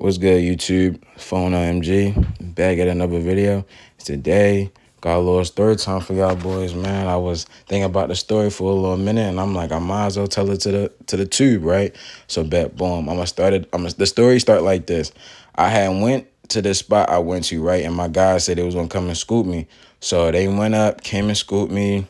What's good, YouTube? Phone OMG. Back at another video. Today, got a little story time for y'all boys, man. I was thinking about the story for a little minute, and I'm like, I might as well tell it to the tube, right? So, bet, boom. The story start like this. I had went to this spot I went to, right? And my guys said they was gonna come and scoop me. So they went up, came and scooped me.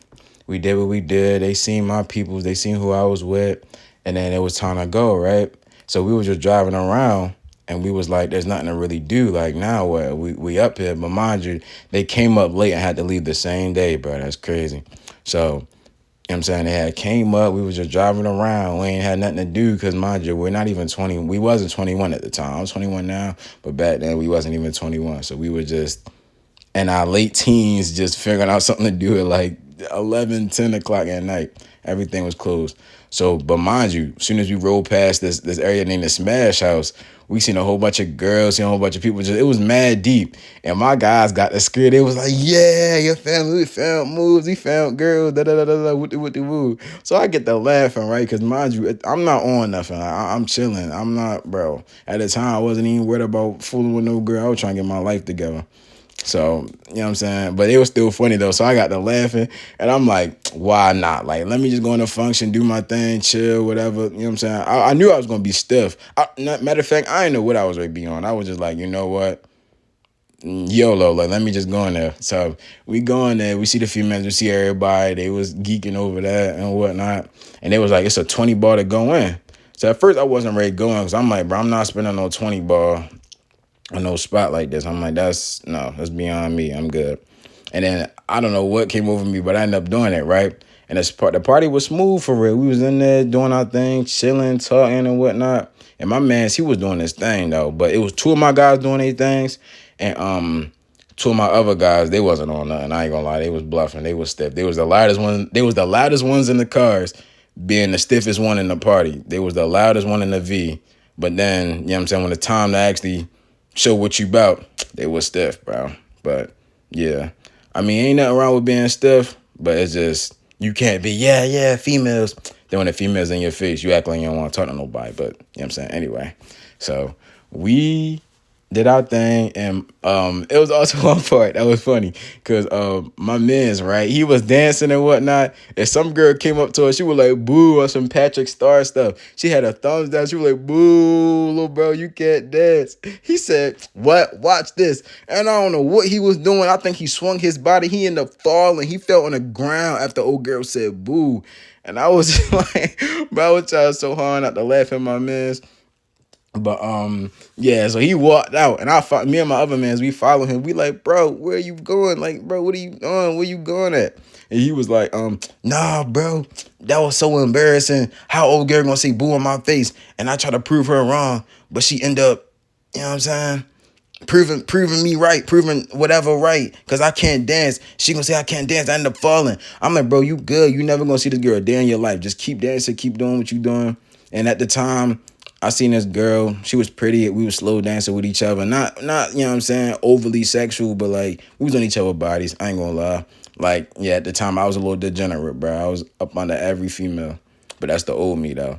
We did what we did. They seen my peoples. They seen who I was with. And then it was time to go, right? So we were just driving around. And we was like, there's nothing to really do. Like, now what? We up here. But mind you, they came up late and had to leave the same day, bro. That's crazy. So, you know what I'm saying? They had came up. We was just driving around. We ain't had nothing to do because, mind you, we're not even 20. We wasn't 21 at the time. I'm 21 now. But back then, we wasn't even 21. So we were just in our late teens just figuring out something to do at like 11, 10 o'clock at night. Everything was closed. So, but mind you, as soon as we rolled past this area named the Smash House, we seen a whole bunch of girls, seen a whole bunch of people. It was mad deep. And my guys got the scared. They was like, yeah, your family, we found moves, we found girls, da-da-da-da-da, woo. So I get the laughing, right? Because mind you, I'm not on nothing. I'm chilling. I'm not, bro. At the time, I wasn't even worried about fooling with no girl. I was trying to get my life together. So, you know what I'm saying? But it was still funny, though. So I got to laughing. And I'm like, why not? Like, let me just go in the function, do my thing, chill, whatever. You know what I'm saying? I knew I was going to be stiff. Matter of fact, I didn't know what I was going to be on. I was just like, you know what? YOLO, like, let me just go in there. So we go in there. We see the females. We see everybody. They was geeking over that and whatnot. And they was like, it's a 20 ball to go in. So at first, I wasn't ready to go in because I'm like, bro, I'm not spending no 20 ball on no spot like this. I'm like, that's beyond me. I'm good. And then I don't know what came over me, but I ended up doing it, right? And the party was smooth for real. We was in there doing our thing, chilling, talking and whatnot. And my mans, he was doing his thing though. But it was two of my guys doing their things, and two of my other guys, they wasn't on nothing. I ain't gonna lie, they was bluffing. They was stiff. They was the loudest one. They was the loudest ones in the cars, being the stiffest one in the party. They was the loudest one in the V. But then, you know what I'm saying, when the time to actually show what you about, they was stiff, bro. But yeah, I mean, ain't nothing wrong with being stiff, but it's just, you can't be, yeah, females. Then when the females in your face, you act like you don't want to talk to nobody. But, you know what I'm saying? Anyway, so we did our thing, and it was also one part that was funny because my man's right, he was dancing and whatnot, and some girl came up to her, she was like boo on some Patrick Star stuff. She had her thumbs down, she was like boo, little bro, you can't dance. He said, what? Watch this. And I don't know what he was doing. I think he swung his body, he ended up falling, he fell on the ground after old girl said boo. And I was like, bro, I was trying so hard not to laugh at my man's. But yeah, so he walked out, and me and my other mans, we follow him. We like, bro, where are you going? Like, bro, what are you doing? Where you going at? And he was like, nah, bro, that was so embarrassing. How old girl gonna say boo on my face? And I try to prove her wrong, but she end up, you know what I'm saying? Proving me right, proving whatever right, because I can't dance. She gonna say I can't dance. I end up falling. I'm like, bro, you good. You never gonna see this girl a day in your life. Just keep dancing, keep doing what you doing. And at the time, I seen this girl. She was pretty. We was slow dancing with each other. Not you know what I'm saying, overly sexual, but like we was on each other's bodies. I ain't gonna lie. Like, yeah, at the time I was a little degenerate, bro. I was up under every female. But that's the old me though.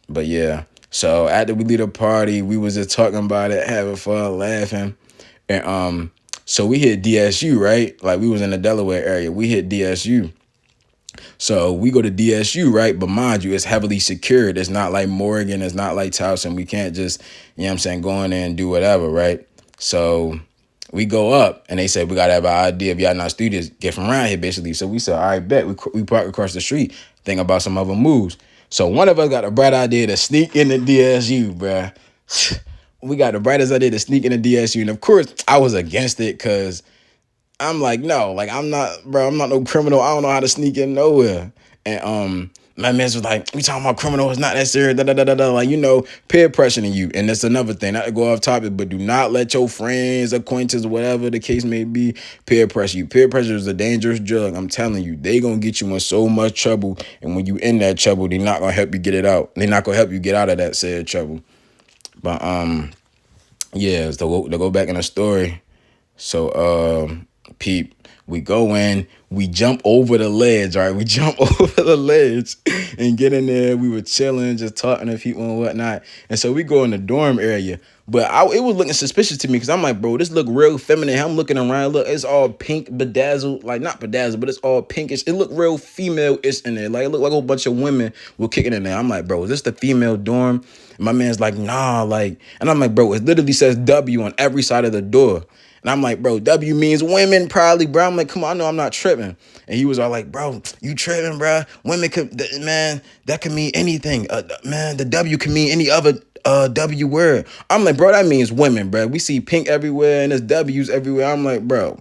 But yeah. So after we leave the party, we was just talking about it, having fun, laughing. And so we hit DSU, right? Like we was in the Delaware area. We hit DSU. So we go to DSU, right? But mind you, it's heavily secured. It's not like Morgan. It's not like Towson. We can't just, you know what I'm saying, go in there and do whatever, right? So we go up, and they said, we got to have an idea if y'all not studios, get from around here, basically. So we said, all right, bet. We park across the street, think about some other moves. So one of us got a bright idea to sneak in the DSU, bruh. We got the brightest idea to sneak in the DSU. And of course, I was against it because I'm like, no, like I'm not no criminal. I don't know how to sneak in nowhere. And my man was like, we talking about criminal, it's not that serious, like, you know, peer pressuring you. And that's another thing, not to go off topic, but do not let your friends, acquaintances, whatever the case may be, peer pressure you. Peer pressure is a dangerous drug. I'm telling you, they gonna get you in so much trouble. And when you in that trouble, they're not gonna help you get it out. They're not gonna help you get out of that said trouble. But yeah, to go back in the story. So Peep. We go in, we jump over the ledge, right? We jump over the ledge and get in there. We were chilling, just talking to people and whatnot. And so we go in the dorm area. But it was looking suspicious to me because I'm like, bro, this look real feminine. I'm looking around. Look, it's all pink, bedazzled. Like, not bedazzled, but it's all pinkish. It looked real female-ish in there. Like, it looked like a whole bunch of women were kicking in there. I'm like, bro, is this the female dorm? And my man's like, nah, like, and I'm like, bro, it literally says W on every side of the door. And I'm like, bro, W means women probably, bro. I'm like, come on, I know I'm not tripping. And he was all like, bro, you tripping, bro. Women could, man, that could mean anything. Man, the W can mean any other W word. I'm like, bro, that means women, bro. We see pink everywhere and there's W's everywhere. I'm like, bro,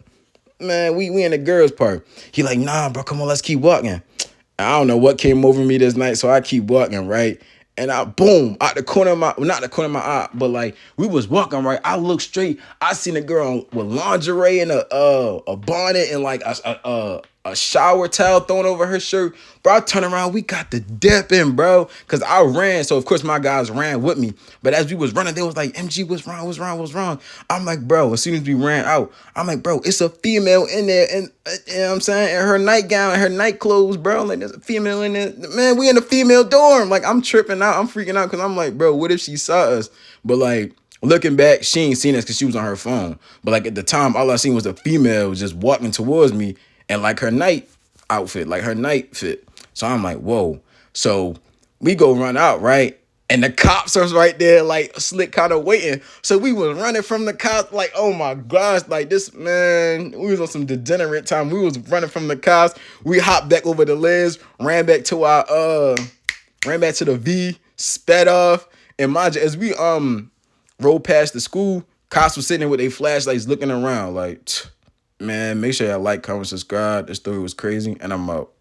man, we in the girls part. He like, nah, bro, come on, let's keep walking. I don't know what came over me this night, so I keep walking, right? And I boom out the corner of my, well, not the corner of my eye, but like we was walking, right? I look straight. I seen a girl with lingerie and a bonnet and like a shower towel thrown over her shirt. Bro, I turn around, we got the dip in, bro. Cause I ran. So of course my guys ran with me. But as we was running, they was like, MG, what's wrong? What's wrong? What's wrong? I'm like, bro, as soon as we ran out, I'm like, bro, it's a female in there. And you know what I'm saying? And her nightgown and her night clothes, bro. Like, there's a female in there. Man, we in a female dorm. Like, I'm tripping out. I'm freaking out. Cause I'm like, bro, what if she saw us? But like, looking back, she ain't seen us because she was on her phone. But like at the time, all I seen was a female just walking towards me and like her night outfit, like her night fit. So I'm like, whoa. So we go run out, right? And the cops are right there, like slick kind of waiting. So we was running from the cops, like, oh my gosh, like this, man, we was on some degenerate time. We was running from the cops. We hopped back over the ledge, ran back to the V, sped off. And mind you, as we rolled past the school, cops was sitting there with their flashlights looking around like, man, make sure y'all like, comment, subscribe. This story was crazy, and I'm out.